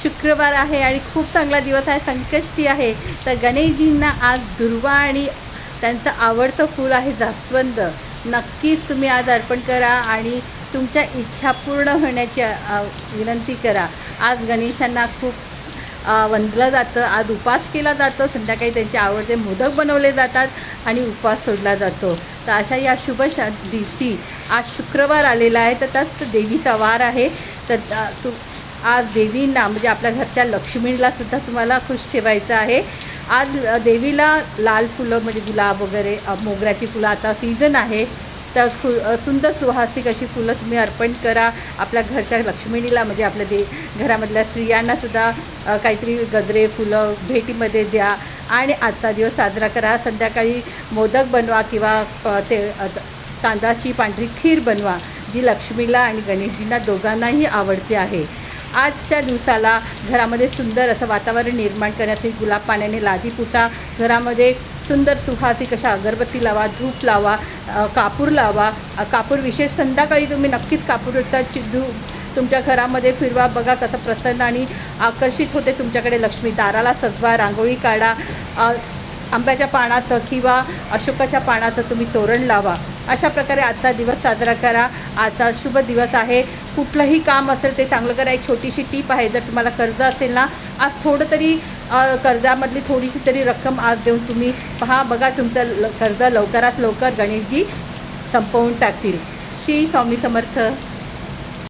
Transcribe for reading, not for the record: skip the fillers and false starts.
शुक्रवार आहे आणि खूप चांगला दिवस आहे, संकष्टी आहे. तर गणेशजींना आज दुर्वा आणि त्यांचं आवडतं फूल आहे जास्वंद. नक्कीच तुम्ही आज अर्पण करा आणि तुमच्या इच्छा पूर्ण होण्याची विनंती करा. आज गणेशांना खूप वंदलं जातं, आज उपवास केला जातो, संध्याकाळी त्यांचे आवडते मोदक बनवले जातात आणि उपवास सोडला जातो. तर अशा या शुभ दिवशी आज शुक्रवार आलेला आहे, तर त्याच देवीचा वार आहे. तर आज देवींना म्हणजे आपल्या घरच्या लक्ष्मीलासुद्धा तुम्हाला खुश ठेवायचं आहे. आज देवीला लाल फुलं म्हणजे गुलाब वगैरे, मोगऱ्याची फुलं आता सीझन आहे, तर सुंदर सुवासिक अशी फुलं तुम्ही अर्पण करा. आपल्या घरच्या लक्ष्मीला म्हणजे आपल्या घरामधल्या स्त्रियांनासुद्धा काहीतरी गजरे फुलं भेटीमध्ये द्या आणि आजचा दिवस साजरा करा. संध्याकाळी मोदक बनवा किंवा तांदळाची पांढरी खीर बनवा, जी लक्ष्मीला आणि गणेशजींना दोघांनाही आवडते आहे. आजच्या दिवसाला घरामध्ये सुंदर असं वातावरण निर्माण करण्यासाठी गुलाब पाण्याने लादी पुसा, घरामध्ये सुंदर सुहासिक अशा अगरबत्ती लावा, धूप लावा, कापूर लावा. कापूर विशेष संध्याकाळी तुम्ही नक्कीच कापूरचा चिडू तुमच्या घरामध्ये फिरवा. बघा कसं प्रसन्न आणि आकर्षित होते तुमच्याकडे लक्ष्मी. दाराला सजवा, रांगोळी काढा, आंब्याच्या पानाचं किंवा अशोकाच्या पानाचं तुम्ही तोरण लावा. अशा प्रकारे आजचा दिवस साजरा करा. आजचा शुभ दिवस आहे. कुठलंही काम असेल ते चांगलं करा. एक छोटीशी टीप आहे, जर तुम्हाला कर्ज असेल ना, आज थोडं तरी कर्जामधली थोडीशी तरी रक्कम आज देऊन तुम्ही पहा, बघा तुमचं कर्ज लवकरात लवकर गणेशजी संपवून टाकतील. श्री स्वामी समर्थ.